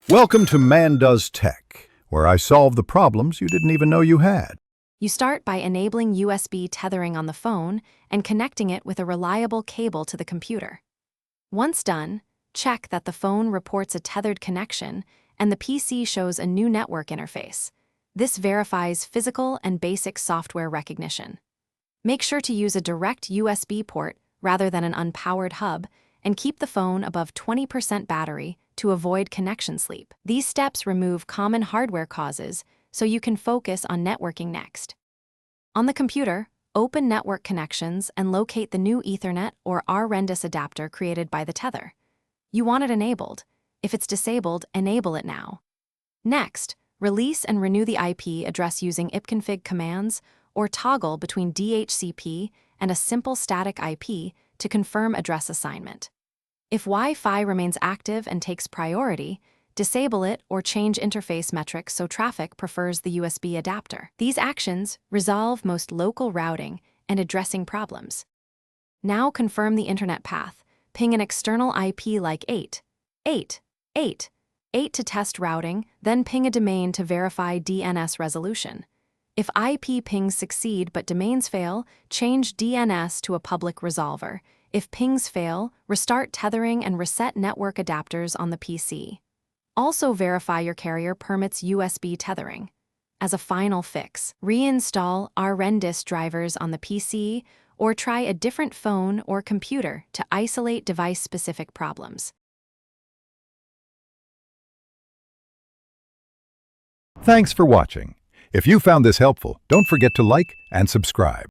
Welcome to Man Does Tech, where I solve the problems you didn't even know you had. You start by enabling USB tethering on the phone and connecting it with a reliable cable to the computer. Once done, check that the phone reports a tethered connection and the PC shows a new network interface. This verifies physical and basic software recognition. Make sure to use a direct USB port rather than an unpowered hub, and keep the phone above 20% battery to avoid connection sleep. These steps remove common hardware causes so you can focus on networking next. On the computer, open Network Connections and locate the new Ethernet or RRendis adapter created by the tether. You want it enabled. If it's disabled, enable it now. Next, release and renew the IP address using ipconfig commands or toggle between DHCP and a simple static IP to confirm address assignment. If Wi-Fi remains active and takes priority, disable it or change interface metrics so traffic prefers the USB adapter. These actions resolve most local routing and addressing problems. Now confirm the internet path. Ping an external IP like 8 to test routing, then ping a domain to verify DNS resolution. If IP pings succeed but domains fail, change DNS to a public resolver. If pings fail, restart tethering and reset network adapters on the PC. Also verify your carrier permits USB tethering. As a final fix, reinstall RRendis drivers on the PC or try a different phone or computer to isolate device-specific problems. Thanks for watching. If you found this helpful, don't forget to like and subscribe.